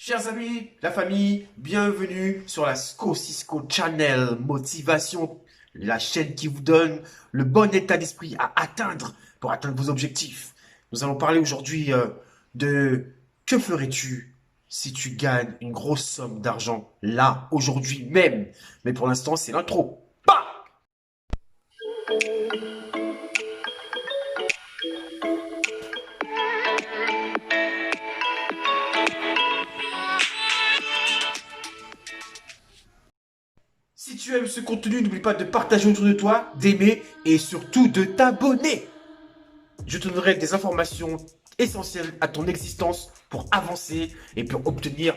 Chers amis, la famille, bienvenue sur la Cisco Channel Motivation, la chaîne qui vous donne le bon état d'esprit à atteindre pour atteindre vos objectifs. Nous allons parler aujourd'hui de que ferais-tu si tu gagnes une grosse somme d'argent là, aujourd'hui même. Mais pour l'instant, c'est l'intro. Bah. Si tu aimes ce contenu, n'oublie pas de partager autour de toi, d'aimer et surtout de t'abonner. Je te donnerai des informations essentielles à ton existence pour avancer et pour obtenir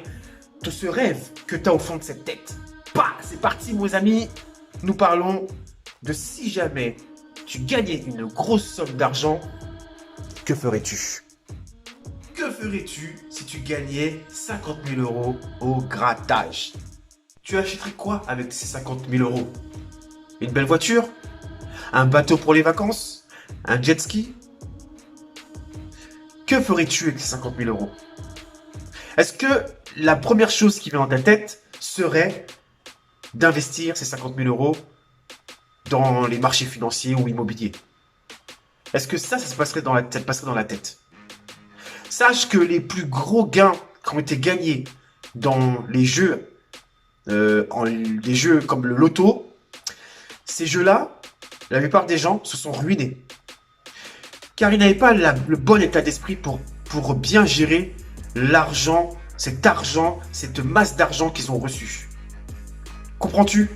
tout ce rêve que tu as au fond de cette tête. Bah, c'est parti, mes amis. Nous parlons de si jamais tu gagnais une grosse somme d'argent, que ferais-tu? Que ferais-tu si tu gagnais 50 000 euros au grattage? Tu achèterais quoi avec ces 50 000 euros? Une belle voiture? Un bateau pour les vacances? Un jet ski? Que ferais-tu avec ces 50 000 euros? Est-ce que la première chose qui vient dans ta tête serait d'investir ces 50 000 euros dans les marchés financiers ou immobiliers? Est-ce que ça se passerait dans la tête? Sache que les plus gros gains qui ont été gagnés dans les jeux, des jeux comme le loto, ces jeux-là, la plupart des gens se sont ruinés. Car ils n'avaient pas le bon état d'esprit pour bien gérer l'argent, cette masse d'argent qu'ils ont reçu. Comprends-tu?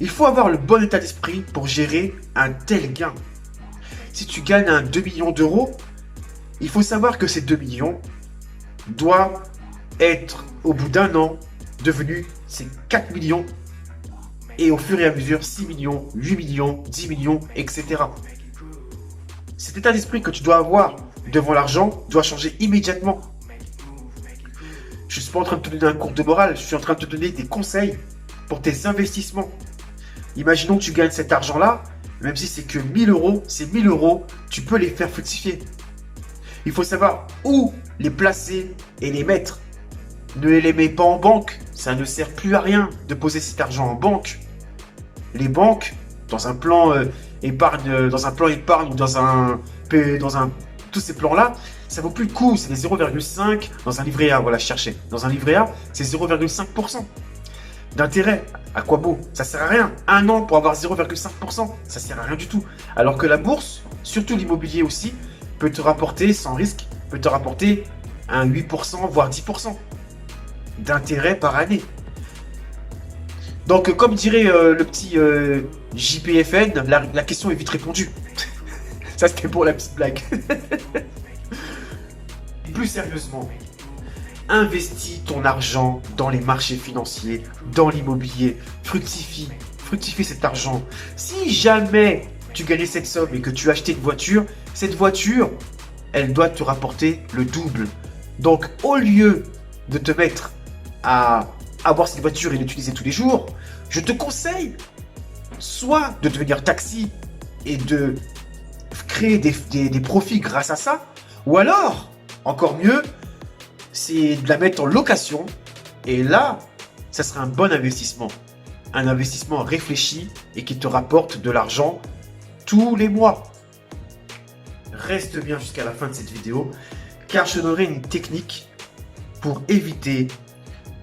Il faut avoir le bon état d'esprit pour gérer un tel gain. Si tu gagnes un 2 millions d'euros, il faut savoir que ces 2 millions doivent être, au bout d'un an, devenus ces 4 millions et au fur et à mesure 6 millions, 8 millions, 10 millions, etc. Cet état d'esprit que tu dois avoir devant l'argent doit changer immédiatement. Je ne suis pas en train de te donner un cours de morale, je suis en train de te donner des conseils pour tes investissements. Imaginons que tu gagnes cet argent-là, même si c'est que 1000 euros, ces 1000 euros, tu peux les faire fructifier. Il faut savoir où les placer et les mettre. Ne les mets pas en banque, ça ne sert plus à rien de poser cet argent en banque. Les banques, dans un plan épargne, ou tous ces plans-là, ça vaut plus le coup, c'est des 0,5 dans un livret A, voilà, je cherchais. Dans un livret A, c'est 0,5% d'intérêt. À quoi beau? Ça sert à rien. Un an pour avoir 0,5%, ça sert à rien du tout. Alors que la bourse, surtout l'immobilier aussi, peut te rapporter, sans risque, peut te rapporter un 8%, voire 10% d'intérêt par année. Donc, comme dirait le petit JPFN, la question est vite répondue. Ça, c'était pour la petite blague. Plus sérieusement, investis ton argent dans les marchés financiers, dans l'immobilier. Fructifie cet argent. Si jamais tu gagnais cette somme et que tu achetais une voiture, cette voiture, elle doit te rapporter le double. Donc, au lieu de te mettre à avoir cette voiture et l'utiliser tous les jours, je te conseille soit de devenir taxi et de créer des profits grâce à ça, ou alors, encore mieux, c'est de la mettre en location, et là, ça sera un bon investissement. Un investissement réfléchi et qui te rapporte de l'argent tous les mois. Reste bien jusqu'à la fin de cette vidéo, car je donnerai une technique pour éviter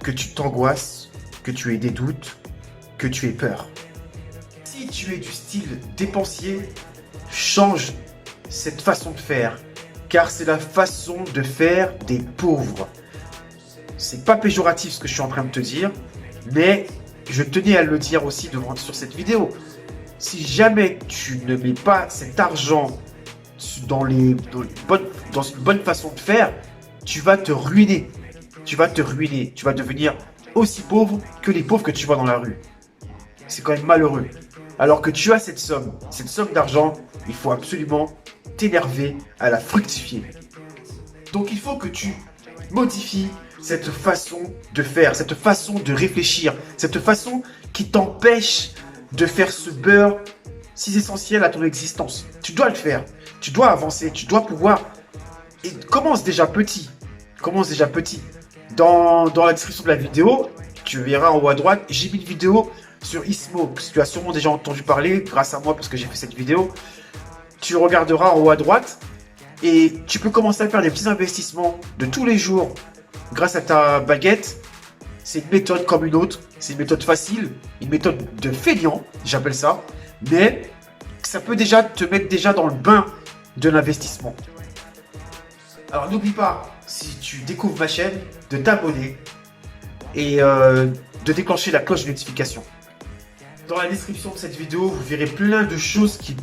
que tu t'angoisses, que tu aies des doutes, que tu aies peur. Si tu es du style dépensier, change cette façon de faire, car c'est la façon de faire des pauvres. C'est pas péjoratif ce que je suis en train de te dire, mais je tenais à le dire aussi sur cette vidéo. Si jamais tu ne mets pas cet argent dans une bonne façon de faire, tu vas te ruiner. Tu vas devenir aussi pauvre que les pauvres que tu vois dans la rue. C'est quand même malheureux. Alors que tu as cette somme d'argent, il faut absolument t'énerver à la fructifier. Donc il faut que tu modifies cette façon de faire, cette façon de réfléchir, cette façon qui t'empêche de faire ce beurre si essentiel à ton existence. Tu dois le faire, tu dois avancer, tu dois pouvoir... Et commence déjà petit. Dans la description de la vidéo, tu verras en haut à droite, j'ai mis une vidéo sur Ismo, que tu as sûrement déjà entendu parler, grâce à moi, parce que j'ai fait cette vidéo. Tu regarderas en haut à droite, et tu peux commencer à faire des petits investissements de tous les jours, grâce à ta baguette. C'est une méthode comme une autre, c'est une méthode facile, une méthode de feignant, j'appelle ça, mais ça peut déjà te mettre déjà dans le bain de l'investissement. Alors n'oublie pas, si tu découvres ma chaîne, de t'abonner et de déclencher la cloche de notification. Dans la description de cette vidéo, vous verrez plein de choses qui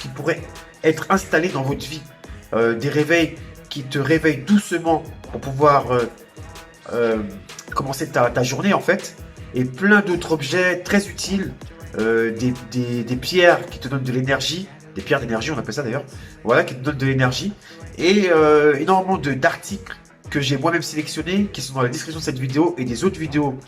pourraient être installées dans votre vie. Des réveils qui te réveillent doucement pour pouvoir commencer ta journée en fait. Et plein d'autres objets très utiles, des pierres qui te donnent de l'énergie, des pierres d'énergie on appelle ça d'ailleurs, voilà, qui te donnent de l'énergie. Et énormément d'articles que j'ai moi-même sélectionnés, qui sont dans la description de cette vidéo et des autres vidéos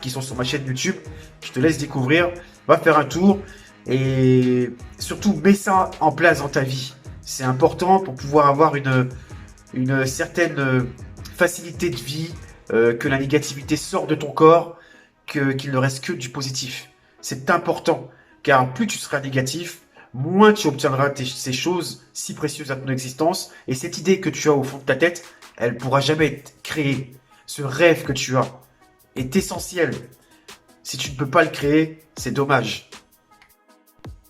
qui sont sur ma chaîne YouTube. Je te laisse découvrir, va faire un tour et surtout mets ça en place dans ta vie. C'est important pour pouvoir avoir une certaine facilité de vie, que la négativité sorte de ton corps, qu'il ne reste que du positif. C'est important, car plus tu seras négatif, moins tu obtiendras ces choses si précieuses à ton existence. Et cette idée que tu as au fond de ta tête, elle ne pourra jamais être créée. Ce rêve que tu as est essentiel. Si tu ne peux pas le créer, c'est dommage.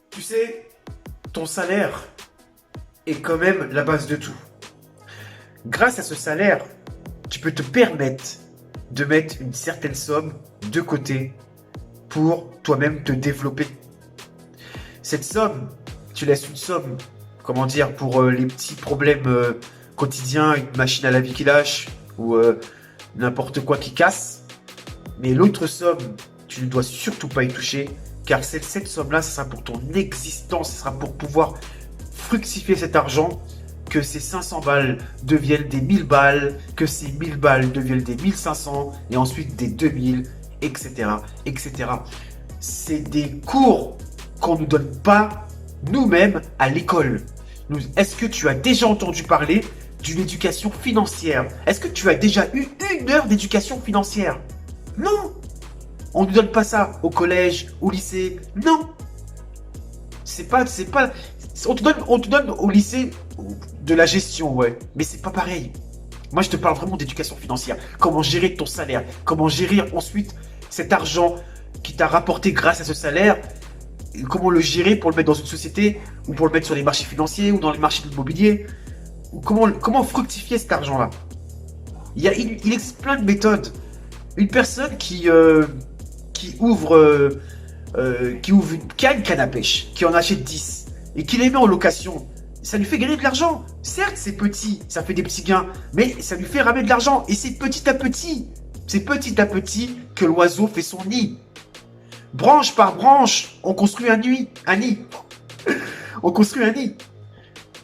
Tu sais, ton salaire est quand même la base de tout. Grâce à ce salaire, tu peux te permettre de mettre une certaine somme de côté pour toi-même te développer. Cette somme, tu laisses une somme, comment dire, pour les petits problèmes quotidiens, une machine à laver qui lâche ou n'importe quoi qui casse. Mais l'autre somme, tu ne dois surtout pas y toucher, car cette somme-là, ce sera pour ton existence, ce sera pour pouvoir fructifier cet argent, que ces 500 balles deviennent des 1000 balles, que ces 1000 balles deviennent des 1500 et ensuite des 2000, etc., etc. C'est des cours qu'on ne nous donne pas nous-mêmes à l'école. Est-ce que tu as déjà entendu parler d'une éducation financière? Est-ce que tu as déjà eu une heure d'éducation financière? Non! On ne nous donne pas ça au collège, au lycée. Non! On te donne au lycée de la gestion, ouais. Mais c'est pas pareil. Moi, je te parle vraiment d'éducation financière. Comment gérer ton salaire? Comment gérer ensuite cet argent qui t'a rapporté grâce à ce salaire? Comment le gérer pour le mettre dans une société, ou pour le mettre sur les marchés financiers, ou dans les marchés de l'immobilier? Comment fructifier cet argent-là? Il existe plein de méthodes. Une personne qui ouvre une canne à pêche, qui en achète 10 et qui les met en location, ça lui fait gagner de l'argent. Certes, c'est petit, ça fait des petits gains, mais ça lui fait ramener de l'argent. Et c'est petit à petit que l'oiseau fait son nid. Branche par branche, on construit un nid. On construit un nid.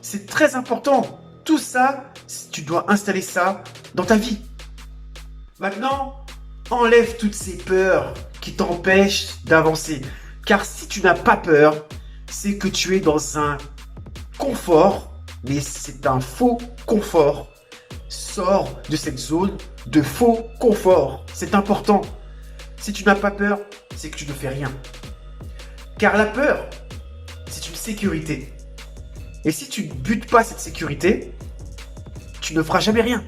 C'est très important. Tout ça, tu dois installer ça dans ta vie. Maintenant, enlève toutes ces peurs qui t'empêchent d'avancer. Car si tu n'as pas peur, c'est que tu es dans un confort, mais c'est un faux confort. Sors de cette zone de faux confort. C'est important. Si tu n'as pas peur, c'est que tu ne fais rien. Car la peur, c'est une sécurité. Et si tu ne butes pas cette sécurité, tu ne feras jamais rien.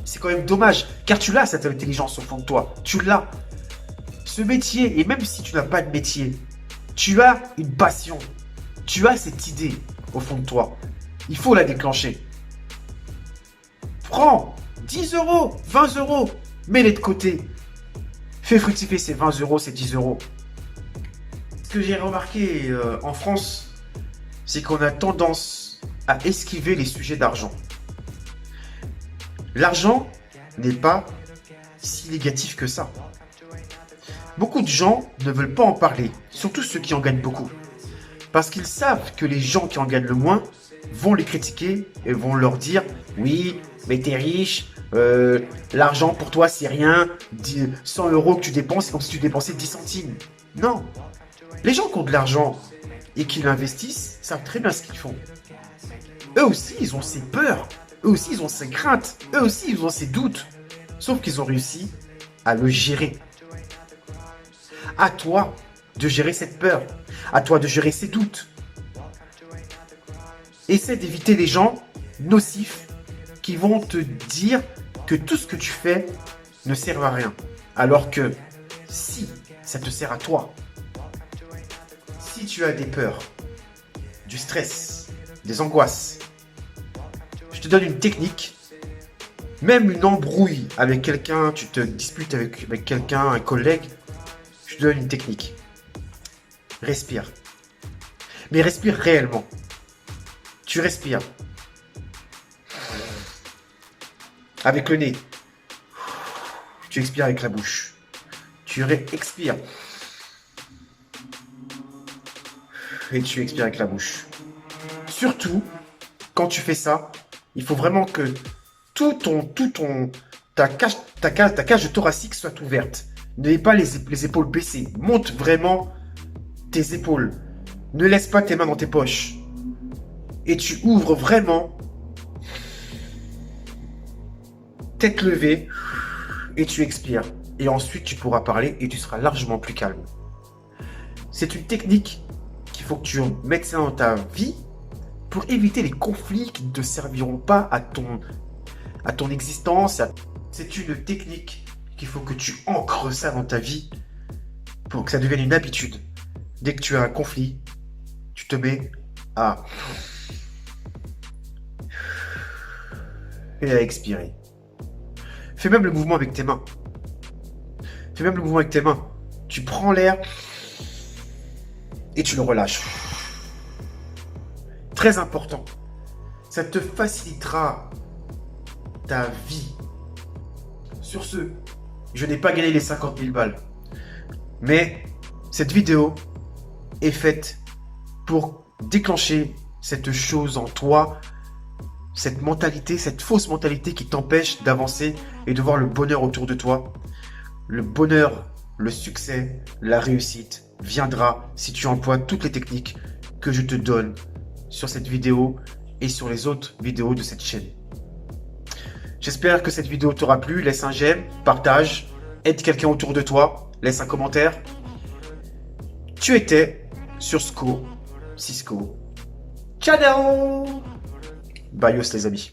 C'est quand même dommage, car tu l'as cette intelligence au fond de toi. Tu l'as. Ce métier, et même si tu n'as pas de métier, tu as une passion. Tu as cette idée au fond de toi. Il faut la déclencher. Prends 10 euros, 20 euros, mets-les de côté. Fais fructifier ces 20 euros, ces 10 euros. Ce que j'ai remarqué en France, c'est qu'on a tendance à esquiver les sujets d'argent. L'argent n'est pas si négatif que ça. Beaucoup de gens ne veulent pas en parler, surtout ceux qui en gagnent beaucoup. Parce qu'ils savent que les gens qui en gagnent le moins vont les critiquer et vont leur dire « Oui, mais t'es riche, l'argent pour toi c'est rien, 100 euros que tu dépenses, c'est comme si tu dépensais 10 centimes. » Non. Les gens qui ont de l'argent et qui l'investissent savent très bien ce qu'ils font. Eux aussi, ils ont ces peurs. Eux aussi, ils ont ces craintes. Eux aussi, ils ont ces doutes. Sauf qu'ils ont réussi à le gérer. À toi de gérer cette peur. À toi de gérer ces doutes. Essaie d'éviter les gens nocifs qui vont te dire que tout ce que tu fais ne sert à rien. Alors que si ça te sert à toi, si tu as des peurs, du stress, des angoisses, je te donne une technique, même une embrouille avec quelqu'un, tu te disputes avec quelqu'un, un collègue, je te donne une technique. Respire. Mais respire réellement. Tu respires. Avec le nez. Tu expires avec la bouche. Tu expires. Et tu expires avec la bouche. Surtout, quand tu fais ça, il faut vraiment que ta cage thoracique soit ouverte. N'aie pas les épaules baissées. Monte vraiment tes épaules. Ne laisse pas tes mains dans tes poches. Et tu ouvres vraiment, tête levée, et tu expires. Et ensuite, tu pourras parler et tu seras largement plus calme. C'est une technique qu'il faut que tu mettes ça dans ta vie pour éviter les conflits qui ne te serviront pas à ton existence. C'est une technique qu'il faut que tu ancres ça dans ta vie pour que ça devienne une habitude. Dès que tu as un conflit, tu te mets à et à expirer. Fais même le mouvement avec tes mains. Fais même le mouvement avec tes mains. Tu prends l'air et tu le relâches. Très important. Ça te facilitera ta vie. Sur ce, je n'ai pas gagné les 50 000 balles. Mais cette vidéo est faite pour déclencher cette chose en toi, cette mentalité, cette fausse mentalité qui t'empêche d'avancer et de voir le bonheur autour de toi. Le bonheur, le succès, la réussite viendra si tu emploies toutes les techniques que je te donne sur cette vidéo et sur les autres vidéos de cette chaîne. J'espère que cette vidéo t'aura plu. Laisse un j'aime, partage, aide quelqu'un autour de toi, laisse un commentaire. Tu étais sur Cisco. Ciao. Bye les amis.